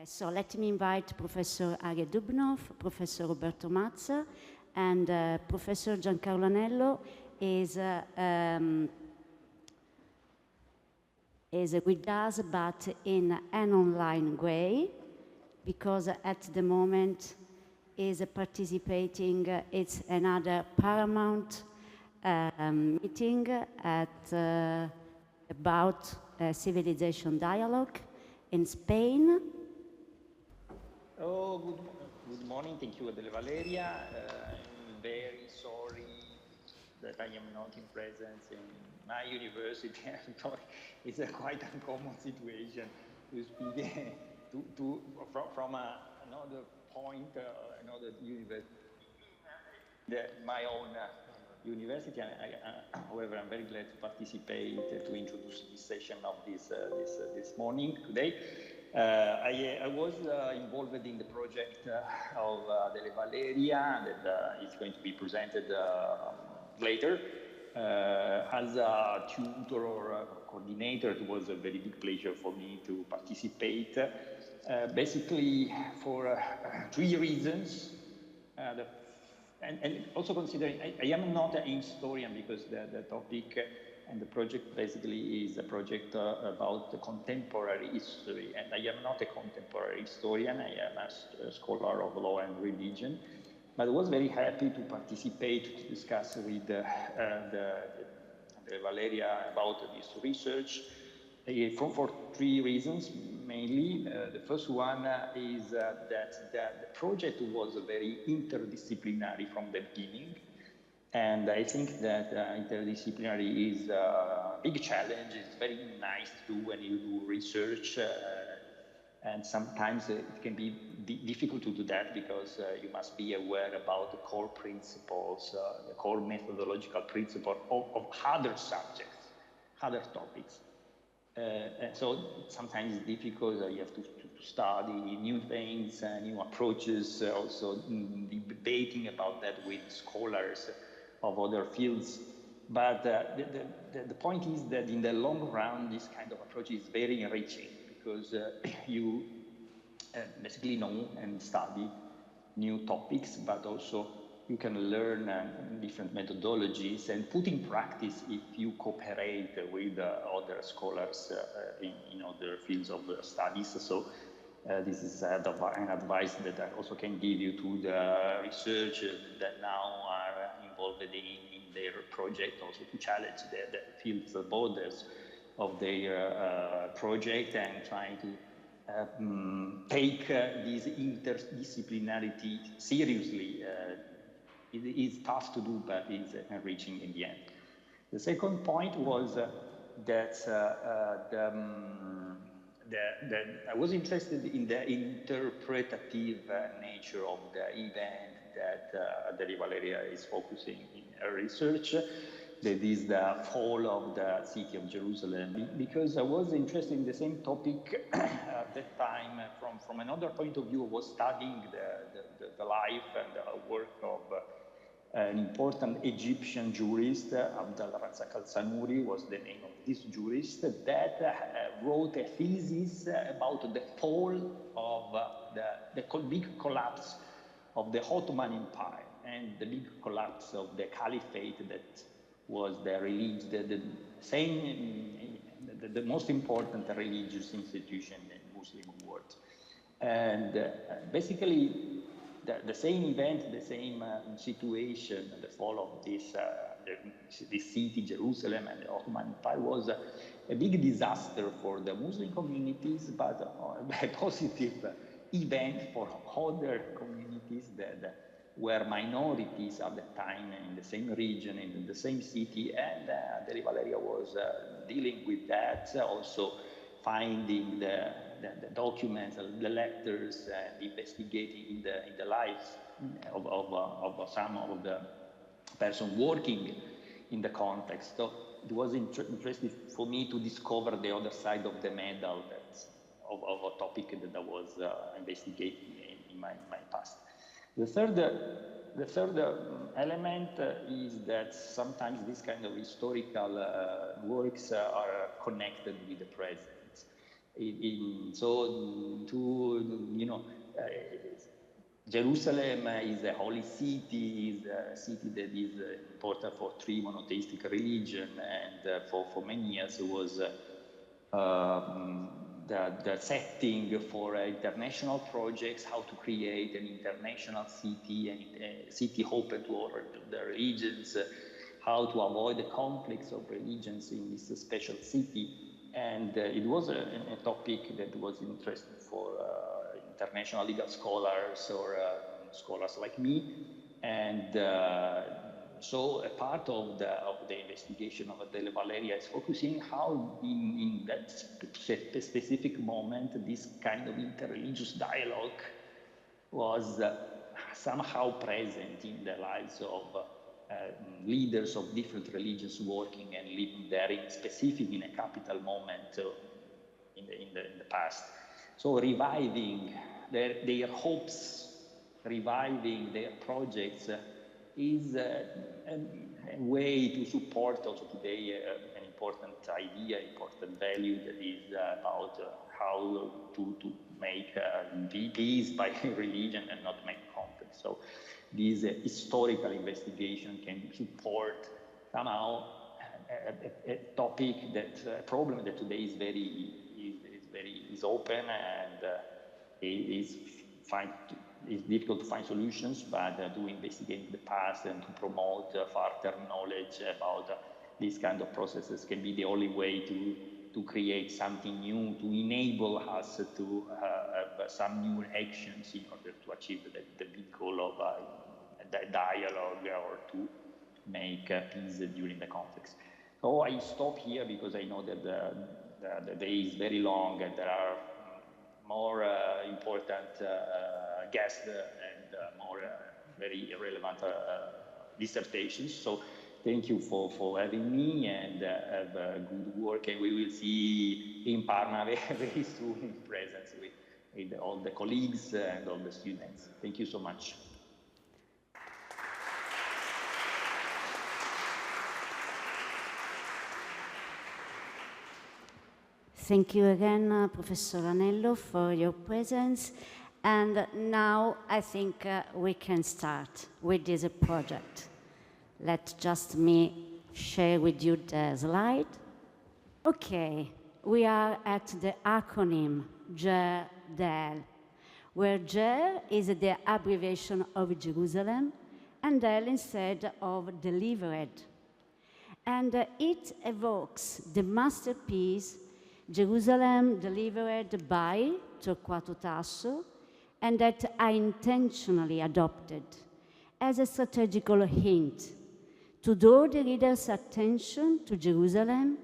So let me invite Professor Arie Dubnov, Professor Roberto Mazza, and Professor Giancarlo Anello is with us, but in an online way, because at the moment is participating, it's another Paramount meeting at about civilization dialogue in Spain. Oh, good morning. Thank you, Adele Valeria. I'm very sorry that I am not in presence in my university. It's a quite uncommon situation to speak from another point, another university, my own university. However, I'm very glad to participate to introduce this session of this morning today. I was involved in the project of Adele Valeria that is going to be presented later. As a tutor or a coordinator, it was a very big pleasure for me to participate. Basically, for 3 reasons. And also considering I am not a historian, because the topic and the project basically is a project about the contemporary history, and I am not a contemporary historian. I am a scholar of law and religion, but I was very happy to participate to discuss with the Valeria about this research for 3 reasons mainly. The first one is that the project was very interdisciplinary from the beginning. And I think that interdisciplinary is a big challenge. It's very nice to do when you do research, and sometimes it can be difficult to do that, because you must be aware about the core principles, the core methodological principle of other subjects, other topics. And so sometimes it's difficult. You have to study new things, new approaches, also debating about that with scholars of other fields. But the point is that in the long run, this kind of approach is very enriching, because you basically know and study new topics, but also you can learn different methodologies and put in practice if you cooperate with other scholars in other fields of studies. So this is an advice that I also can give you to the researchers that now are involved in their project, also to challenge the fields, the borders of their project, and trying to take this interdisciplinarity seriously. It is tough to do, but it's enriching in the end. The second point was that I was interested in the interpretative nature of the event that Adele Valeria is focusing in her research. That is the fall of the city of Jerusalem, because I was interested in the same topic at that time from another point of view. I was studying the life and the work of an important Egyptian jurist, Abdel Razak al-Sanuri was the name of this jurist, that wrote a thesis about the fall of the big collapse of the Ottoman Empire and the big collapse of the caliphate that was the most important religious institution in the Muslim world. And basically, the same event, the same situation, the fall of this city, Jerusalem, and the Ottoman Empire was a big disaster for the Muslim communities, but a positive event for other communities that were minorities at the time in the same region, in the same city, and Adele Valeria was dealing with that, also finding the documents, the letters, and investigating in the lives of some of the person working in the context. So it was interesting for me to discover the other side of the medal of a topic that I was investigating in my past. The third element is that sometimes this kind of historical works are connected with the present. Jerusalem is a holy city, is a city that is important for three monotheistic religions, and for many years it was the setting for international projects, how to create an international city, a city open to all the religions, how to avoid the conflicts of religions in this special city. And it was a topic that was interesting for international legal scholars or scholars like me. And so a part of the investigation of Adele Valeria is focusing how in that specific moment this kind of interreligious dialogue was somehow present in the lives of leaders of different religions working and living there, specific in a capital moment in the past. So reviving their hopes, reviving their projects is a way to support also today an important idea, important value that is about how to make peace by religion and not make conflict. So this historical investigation can support somehow a topic a problem that today is very open and is difficult to find solutions, but to investigate the past and to promote further knowledge about these kind of processes can be the only way to create something new, to enable us to have some new actions in order to achieve the big goal of dialogue or to make peace during the conflicts. So I stop here because I know that the day is very long and there are more important guests and more very relevant dissertations. So thank you for having me, and have good work, and we will see in Parma very soon in presence with all the colleagues and all the students. Thank you so much. Thank you again, Professor Anello, for your presence. And now I think we can start with this project. Let just me share with you the slide. Okay, we are at the acronym JER-DEL, where JER is the abbreviation of Jerusalem and DEL instead of delivered. And it evokes the masterpiece Jerusalem delivered by Torquato Tasso, and that I intentionally adopted as a strategical hint to draw the reader's attention to Jerusalem,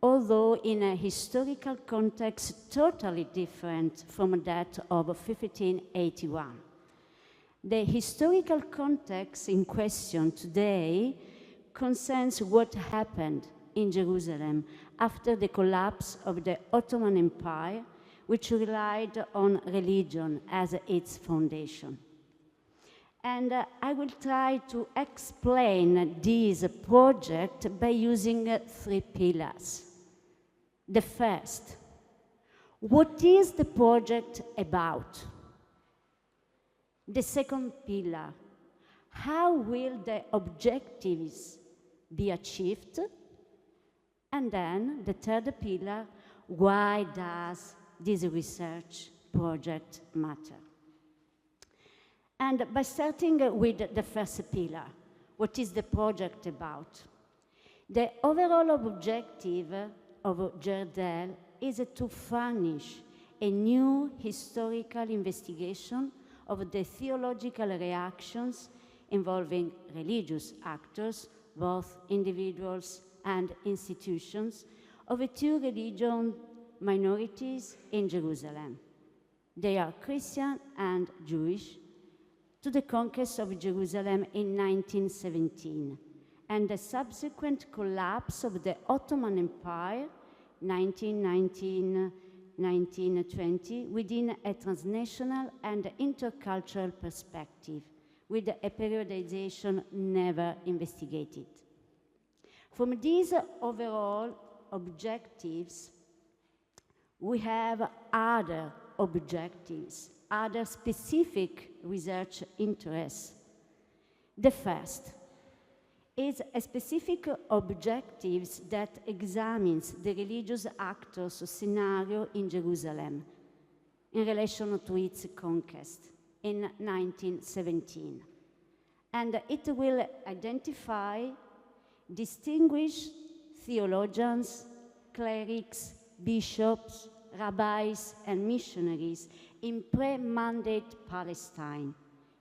although in a historical context totally different from that of 1581. The historical context in question today concerns what happened in Jerusalem after the collapse of the Ottoman Empire, which relied on religion as its foundation. And I will try to explain this project by using 3 pillars. The first, what is the project about? The second pillar, how will the objectives be achieved? And then the third pillar, why does this research project matter? And by starting with the first pillar, what is the project about? The overall objective of JER-DEL is to furnish a new historical investigation of the theological reactions involving religious actors, both individuals and institutions, of the 2 religion minorities in Jerusalem. They are Christian and Jewish, to the conquest of Jerusalem in 1917 and the subsequent collapse of the Ottoman Empire 1919-1920 within a transnational and intercultural perspective, with a periodization never investigated. From these overall objectives, We have other objectives, other specific research interests. The first is a specific objectives that examines the religious actors scenario in Jerusalem in relation to its conquest in 1917. And it will identify distinguished theologians, clerics, bishops, rabbis, and missionaries in pre-mandate Palestine,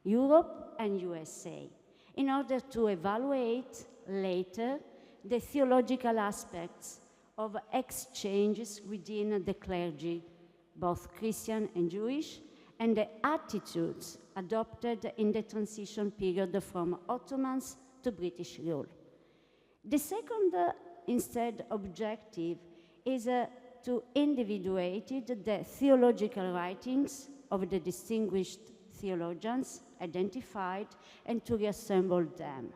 Europe, and USA, in order to evaluate later the theological aspects of exchanges within the clergy, both Christian and Jewish, and the attitudes adopted in the transition period from Ottomans to British rule. The second, instead, objective is to individuate the theological writings of the distinguished theologians identified and to reassemble them.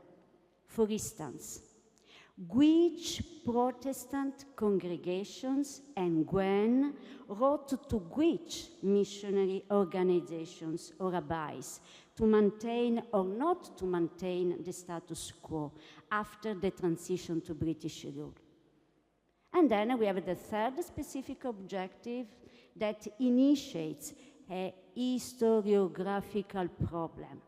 For instance, which Protestant congregations and when wrote to which missionary organizations or rabbis to maintain or not to maintain the status quo after the transition to British rule. And then we have the third specific objective that initiates a historiographical problem.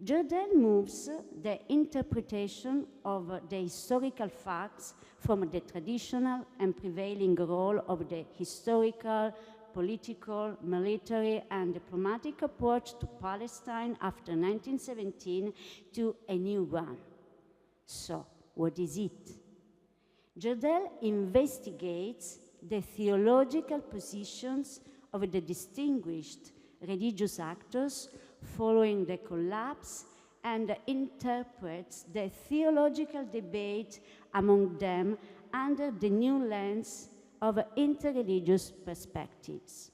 Jordel moves the interpretation of the historical facts from the traditional and prevailing role of the historical, political, military, and diplomatic approach to Palestine after 1917 to a new one. So, what is it? Jordel investigates the theological positions of the distinguished religious actors following the collapse and interprets the theological debate among them under the new lens of interreligious perspectives.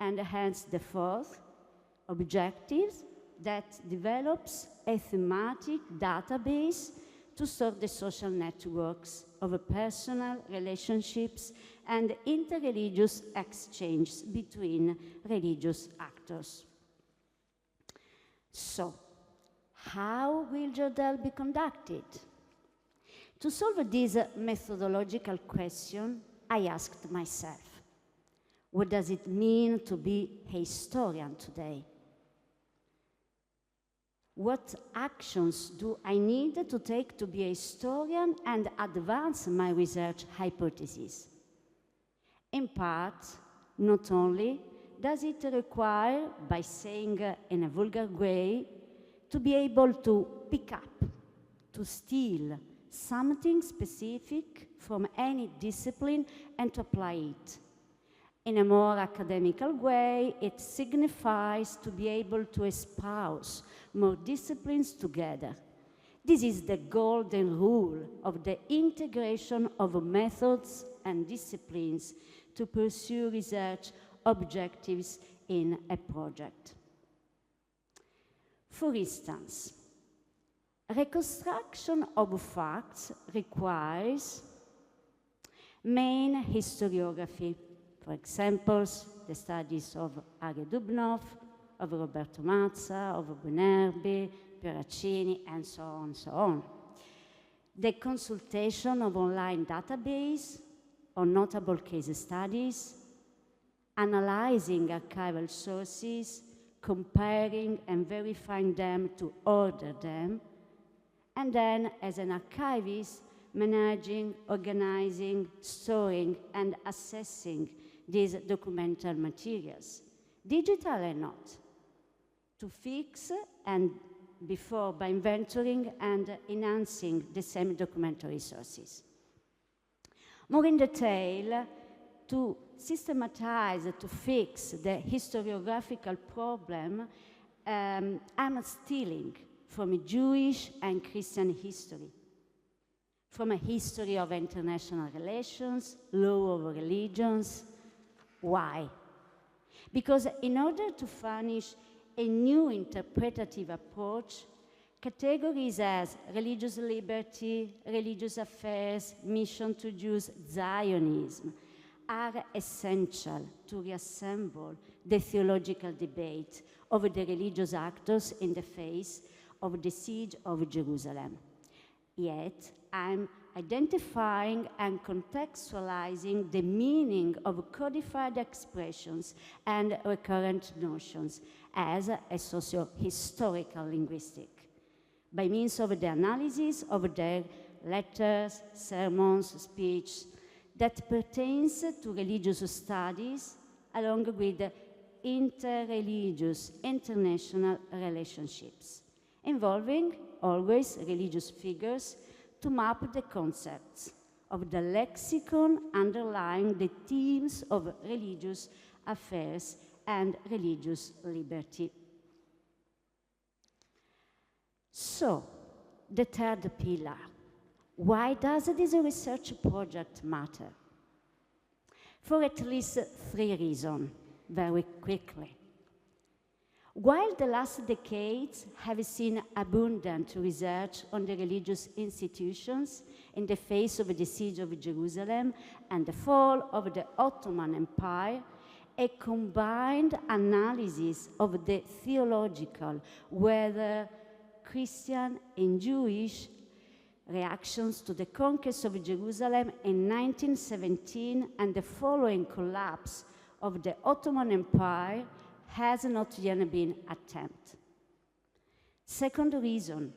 And hence the fourth objective that develops a thematic database to sort the social networks of personal relationships and interreligious exchanges between religious actors. So, how will Jordel be conducted? To solve this methodological question, I asked myself, what does it mean to be a historian today? What actions do I need to take to be a historian and advance my research hypothesis? In part, not only does it require, by saying in a vulgar way, to be able to pick up, to steal something specific from any discipline and to apply it. In a more academical way, it signifies to be able to espouse more disciplines together. This is the golden rule of the integration of methods and disciplines to pursue research objectives in a project. For instance, reconstruction of facts requires main historiography. For example, the studies of Arie Dubnow, of Roberto Mazza, of Buonerbi, Pieraccini, and so on, so on. The consultation of online database on notable case studies, analyzing archival sources, comparing and verifying them to order them, and then as an archivist, managing, organizing, storing, and assessing these documental materials, digital and not, to fix and before by inventorying and enhancing the same documentary sources. More in detail, to systematize, to fix the historiographical problem, I'm stealing from a Jewish and Christian history, from a history of international relations, law of religions. Why? Because in order to furnish a new interpretative approach, categories as religious liberty, religious affairs, mission to Jews, Zionism, are essential to reassemble the theological debate of the religious actors in the face of the siege of Jerusalem. Yet, I'm identifying and contextualizing the meaning of codified expressions and recurrent notions as a socio-historical linguistic, by means of the analysis of their letters, sermons, speech that pertains to religious studies along with interreligious international relationships, involving always religious figures to map the concepts of the lexicon underlying the themes of religious affairs and religious liberty. So, the third pillar. Why does this research project matter? For at least 3 reasons, very quickly. While the last decades have seen abundant research on the religious institutions in the face of the siege of Jerusalem and the fall of the Ottoman Empire, a combined analysis of the theological, whether Christian and Jewish, reactions to the conquest of Jerusalem in 1917 and the following collapse of the Ottoman Empire has not yet been attempted. Second reason,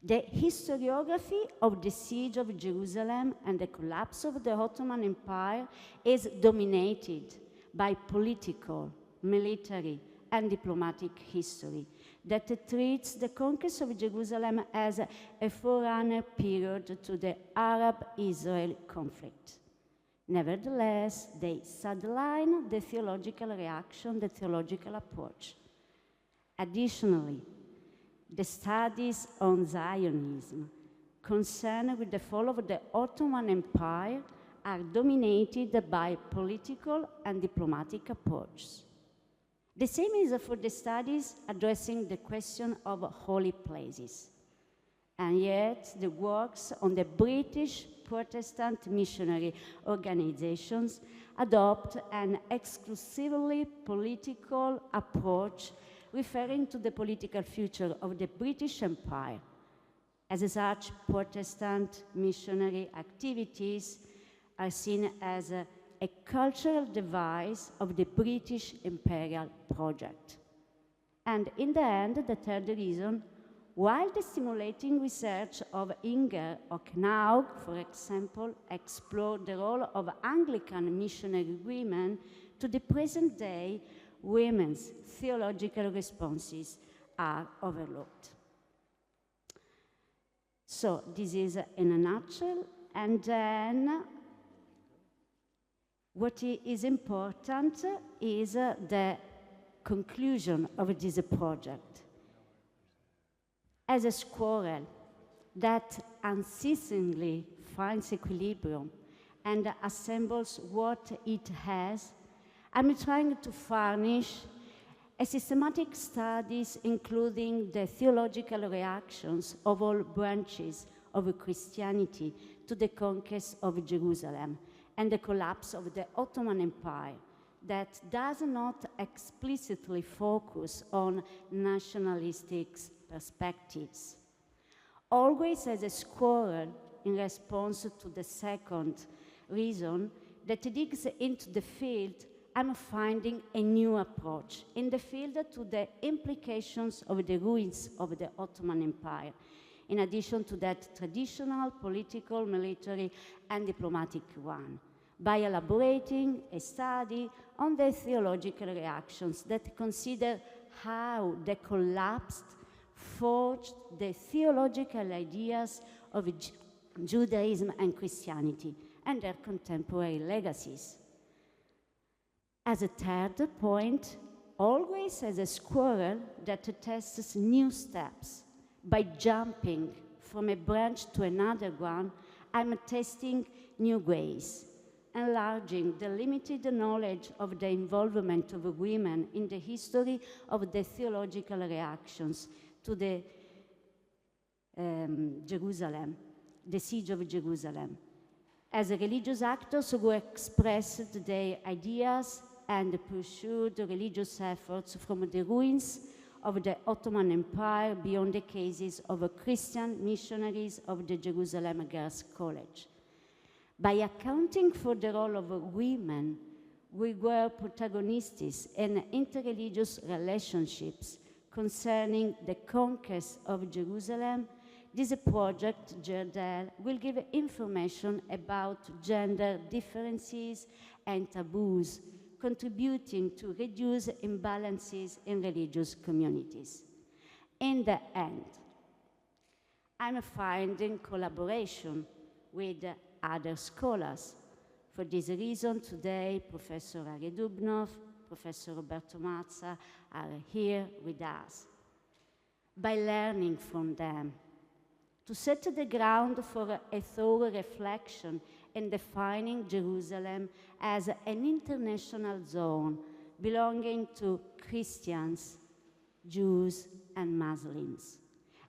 the historiography of the siege of Jerusalem and the collapse of the Ottoman Empire is dominated by political, military, and diplomatic history that treats the conquest of Jerusalem as a forerunner period to the Arab-Israel conflict. Nevertheless, they sideline the theological reaction, the theological approach. Additionally, the studies on Zionism concerned with the fall of the Ottoman Empire are dominated by political and diplomatic approaches. The same is for the studies addressing the question of holy places. And yet, the works on the British Protestant missionary organizations adopt an exclusively political approach referring to the political future of the British Empire. As such, Protestant missionary activities are seen as a cultural device of the British imperial project. And in the end, the third reason, while the stimulating research of Inger Knaug, for example, explored the role of Anglican missionary women, to the present day, women's theological responses are overlooked. So this is in a nutshell, and then what is important is the conclusion of this project. As a squirrel that unceasingly finds equilibrium and assembles what it has, I'm trying to furnish a systematic studies including the theological reactions of all branches of Christianity to the conquest of Jerusalem and the collapse of the Ottoman Empire that does not explicitly focus on nationalistic perspectives. Always as a squirrel in response to the second reason that digs into the field, I'm finding a new approach in the field to the implications of the ruins of the Ottoman Empire, in addition to that traditional political, military, and diplomatic one, by elaborating a study on the theological reactions that consider how the collapse forged the theological ideas of Judaism and Christianity and their contemporary legacies. As a third point, always as a squirrel that tests new steps by jumping from a branch to another one, I'm testing new ways, enlarging the limited knowledge of the involvement of women in the history of the theological reactions to the Jerusalem, the siege of Jerusalem, as religious actors who expressed their ideas and pursued religious efforts from the ruins of the Ottoman Empire beyond the cases of Christian missionaries of the Jerusalem Girls' College. By accounting for the role of women, we were protagonists in interreligious relationships concerning the conquest of Jerusalem. This project, Gerdel, will give information about gender differences and taboos, contributing to reduce imbalances in religious communities. In the end, I'm finding collaboration with other scholars. For this reason, today, Professor Ari Dubnov, Professor Roberto Mazza are here with us. By learning from them, to set the ground for a thorough reflection in defining Jerusalem as an international zone belonging to Christians, Jews, and Muslims,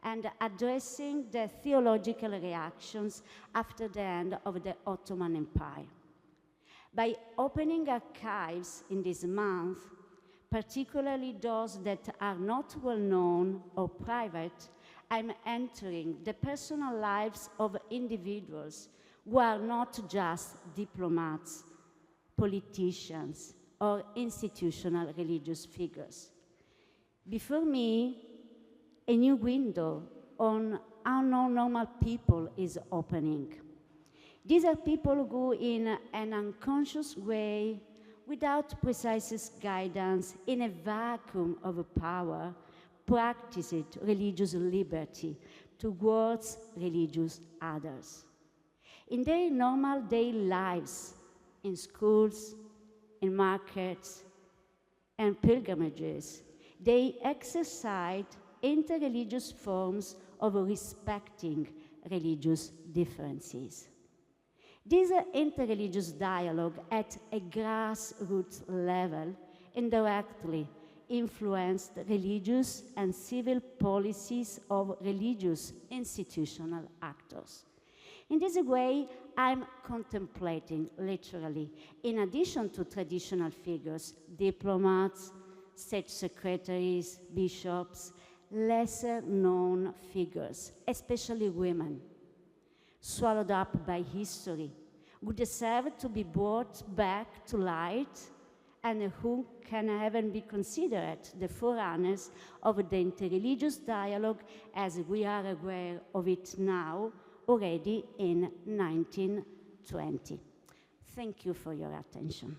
and addressing the theological reactions after the end of the Ottoman Empire. By opening archives in this month, particularly those that are not well known or private, I'm entering the personal lives of individuals who are not just diplomats, politicians, or institutional religious figures. Before me, a new window on how normal people is opening. These are people who, in an unconscious way, without precise guidance, in a vacuum of power, practiced religious liberty towards religious others. In their normal daily lives, in schools, in markets, and pilgrimages, they exercise interreligious forms of respecting religious differences. This interreligious dialogue at a grassroots level indirectly influenced religious and civil policies of religious institutional actors. In this way, I'm contemplating, literally, in addition to traditional figures, diplomats, state secretaries, bishops, lesser-known figures, especially women, swallowed up by history, who deserve to be brought back to light and who can even be considered the forerunners of the interreligious dialogue as we are aware of it now, already in 1920. Thank you for your attention.